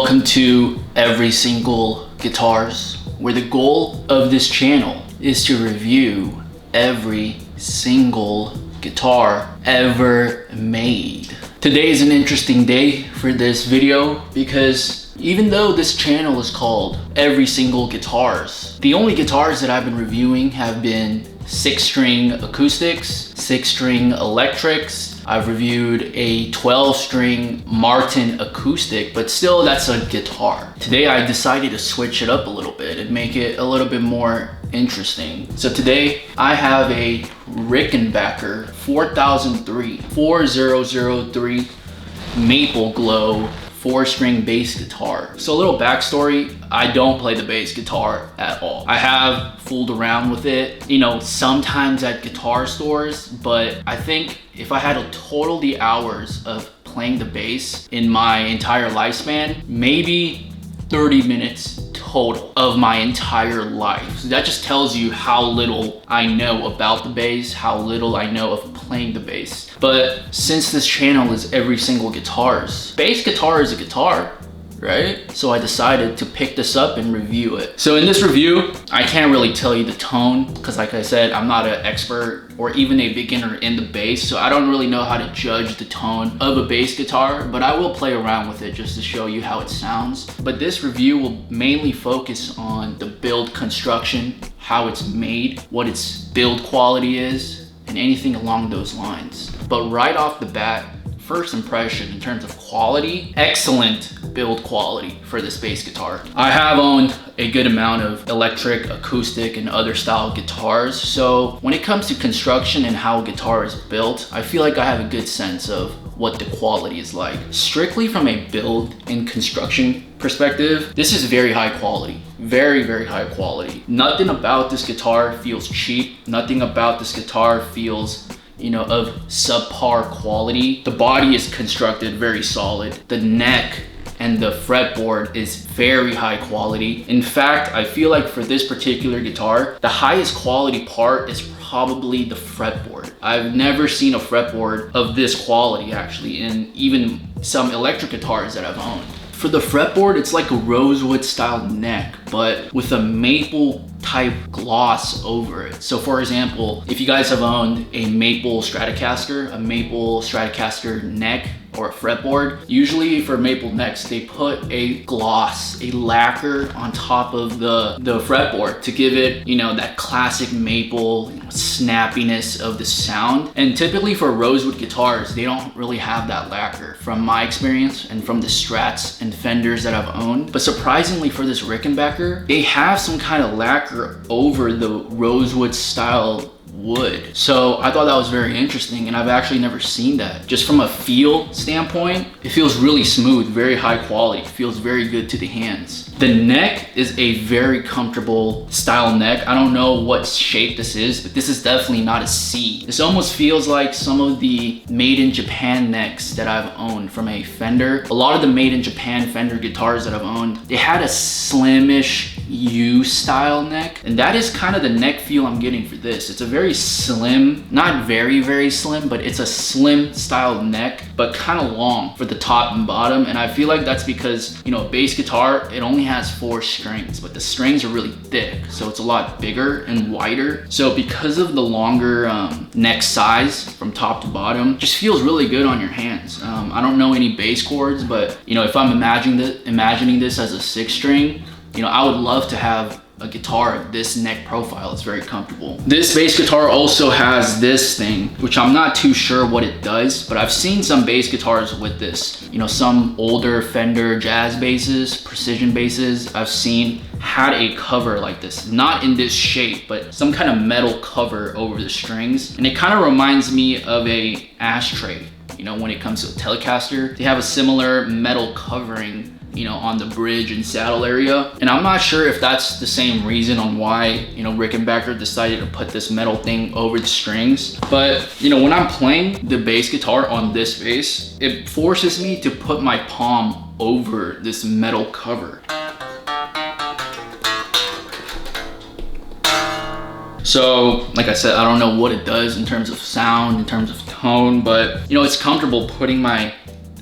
Welcome to Every Single Guitars, where the goal of this channel is to review every single guitar ever made. Today is an interesting day for this video because even though this channel is called Every Single Guitars, the only guitars that I've been reviewing have been 6-string acoustics, 6-string electrics. I've reviewed a 12-string Martin acoustic, but still that's a guitar. Today I decided to switch it up a little bit and make it a little bit more interesting. So today I have a Rickenbacker 4003 Mapleglo 4-string bass guitar. So a little backstory, I don't play the bass guitar at all. I have fooled around with it, sometimes at guitar stores, but I think if I had to total the hours of playing the bass in my entire lifespan, maybe 30 minutes total of my entire life. So that just tells you how little I know about the bass, how little I know of playing the bass. But since this channel is Every Single Guitars, bass guitar is a guitar, right? So I decided to pick this up and review it. So in this review, I can't really tell you the tone because like I said, I'm not an expert or even a beginner in the bass, so I don't really know how to judge the tone of a bass guitar, but I will play around with it just to show you how it sounds. But this review will mainly focus on the build construction, how it's made, what its build quality is, and anything along those lines. But right off the bat, first impression in terms of quality, excellent build quality for this bass guitar. I have owned a good amount of electric, acoustic, and other style guitars, so when it comes to construction and how a guitar is built, I feel like I have a good sense of what the quality is like. Strictly from a build and construction perspective, this is very high quality. Very, very high quality. Nothing about this guitar feels cheap. Nothing about this guitar feels of subpar quality. The body is constructed very solid. The neck and the fretboard is very high quality. In fact, I feel like for this particular guitar, the highest quality part is probably the fretboard. I've never seen a fretboard of this quality actually in even some electric guitars that I've owned. For the fretboard, it's like a rosewood style neck, but with a maple type gloss over it. So for example, if you guys have owned a maple Stratocaster neck or a fretboard, usually for maple necks, they put a gloss, a lacquer on top of the fretboard to give it, that classic maple snappiness of the sound. And typically for rosewood guitars, they don't really have that lacquer from my experience and from the Strats and Fenders that I've owned. But surprisingly for this Rickenbacker, they have some kind of lacquer over the rosewood style wood. So I thought that was very interesting, and I've actually never seen that. Just from a feel standpoint, it feels really smooth, very high quality, feels very good to the hands. The neck is a very comfortable style neck. I don't know what shape this is, but this is definitely not a C. This almost feels like some of the made in Japan necks that I've owned from a Fender. A lot of the made in Japan Fender guitars that I've owned, they had a slimish U style neck, and that is kind of the neck feel I'm getting for this. It's a very slim, not very, very slim, but it's a slim style neck, but kind of long for the top and bottom. And I feel like that's because, a bass guitar, it only has 4 strings, but the strings are really thick, so it's a lot bigger and wider. So because of the longer neck size from top to bottom, just feels really good on your hands. I don't know any bass chords, but if I'm imagining this as a 6-string, I would love to have a guitar of this neck profile. It's very comfortable. This bass guitar also has this thing, which I'm not too sure what it does, but I've seen some bass guitars with this. Some older Fender jazz basses, precision basses, I've seen had a cover like this. Not in this shape, but some kind of metal cover over the strings. And it kind of reminds me of a Ashtray. When it comes to a Telecaster, they have a similar metal covering on the bridge and saddle area. And I'm not sure if that's the same reason on why, Rickenbacker decided to put this metal thing over the strings. But, when I'm playing the bass guitar on this bass, it forces me to put my palm over this metal cover. So, like I said, I don't know what it does in terms of sound, in terms of tone, but, it's comfortable putting my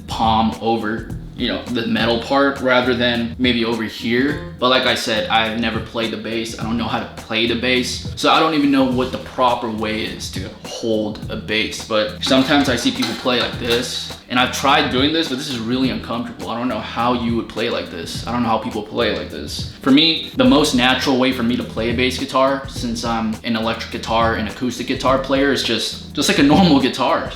palm over you know, the metal part rather than maybe over here. But like I said, I've never played the bass. I don't know how to play the bass. So I don't even know what the proper way is to hold a bass. But sometimes I see people play like this. And I've tried doing this, but this is really uncomfortable. I don't know how you would play like this. I don't know how people play like this. For me, the most natural way for me to play a bass guitar, since I'm an electric guitar and acoustic guitar player, is just like a normal guitar.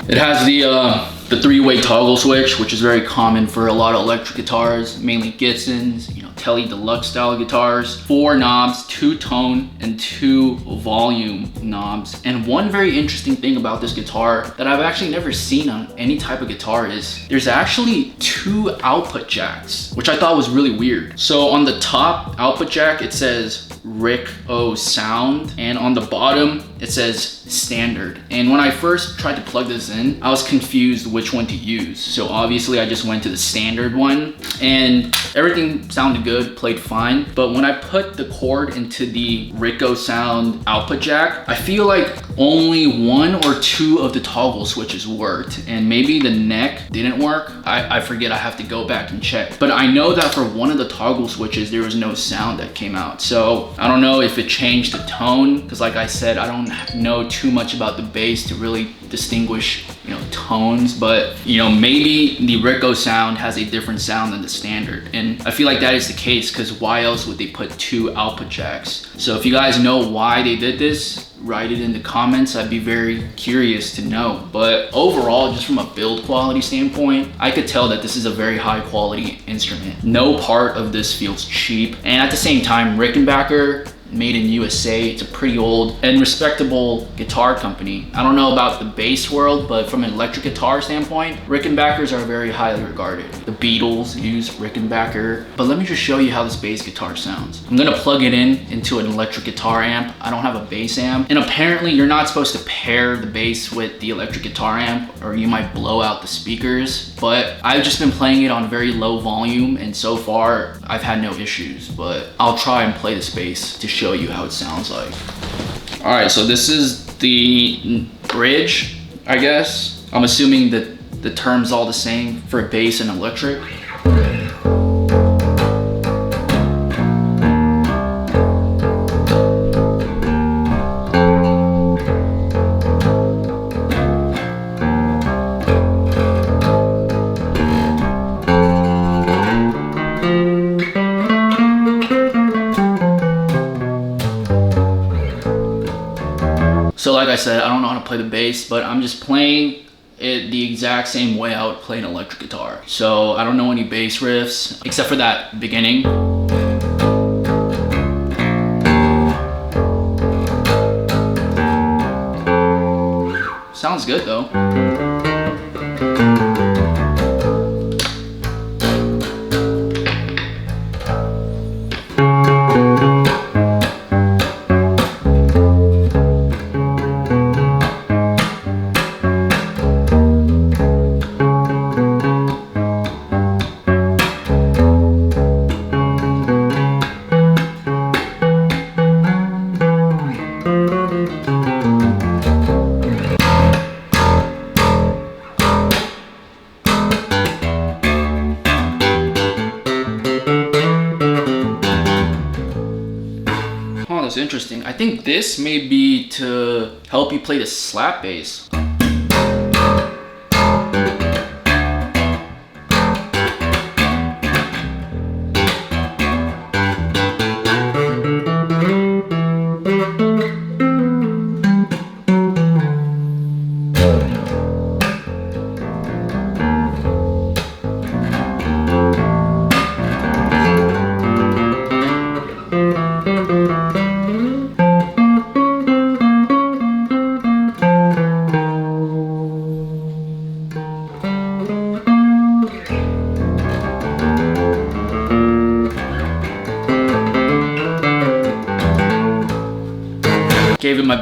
It has the three-way toggle switch, which is very common for a lot of electric guitars, mainly Gibsons, you know, Tele Deluxe style guitars. 4 knobs, 2 tone and 2 volume knobs. And one very interesting thing about this guitar that I've actually never seen on any type of guitar is there's actually 2 output jacks, which I thought was really weird. So on the top output jack, it says Rick O sound, and on the bottom it says standard. And when I first tried to plug this in, I was confused which one to use. So obviously I just went to the standard one, and everything sounded good, played fine. But when I put the cord into the Rick O sound output jack, I feel like only 1 or 2 of the toggle switches worked, and maybe the neck didn't work. I forget, I have to go back and check. But I know that for one of the toggle switches, there was no sound that came out. So I don't know if it changed the tone, because like I said, I don't know too much about the bass to really distinguish, you know, tones. But you know, maybe the Rick O sound has a different sound than the standard, and I feel like that is the case, because why else would they put 2 output jacks? So if you guys know why they did this, write it in the comments. I'd be very curious to know. But overall, just from a build quality standpoint, I could tell that this is a very high quality instrument. No part of this feels cheap, and at the same time, Rickenbacker, made in USA. It's a pretty old and respectable guitar company. I don't know about the bass world, but from an electric guitar standpoint, Rickenbackers are very highly regarded. The Beatles use Rickenbacker. But let me just show you how this bass guitar sounds. I'm gonna plug it into an electric guitar amp. I don't have a bass amp. And apparently you're not supposed to pair the bass with the electric guitar amp, or you might blow out the speakers. But I've just been playing it on very low volume, and so far I've had no issues. But I'll try and play this bass to show you how it sounds like. All right, so this is the bridge, I guess. I'm assuming that the term's all the same for bass and electric. So like I said, I don't know how to play the bass, but I'm just playing it the exact same way I would play an electric guitar. So I don't know any bass riffs, except for that beginning. Sounds good though. That's interesting. I think this may be to help you play the slap bass.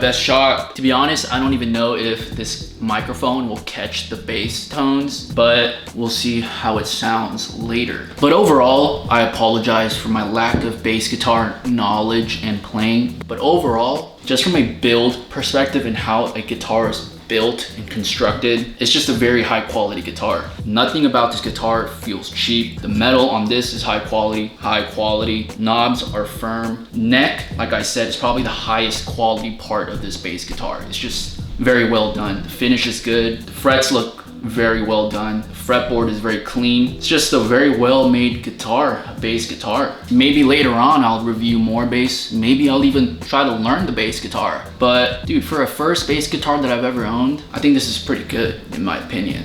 best shot. To be honest, I don't even know if this microphone will catch the bass tones, but we'll see how it sounds later. But overall, I apologize for my lack of bass guitar knowledge and playing. But overall, just from a build perspective and how a guitar is built and constructed, it's just a very high quality guitar. Nothing about this guitar feels cheap. The metal on this is high quality. Knobs are firm. Neck, like I said, is probably the highest quality part of this bass guitar. It's just very well done. The finish is good. The frets look very well done. The fretboard is very clean. It's just a very well made guitar, a bass guitar. Maybe later on I'll review more bass. Maybe I'll even try to learn the bass guitar. But dude, for a first bass guitar that I've ever owned, I think this is pretty good in my opinion.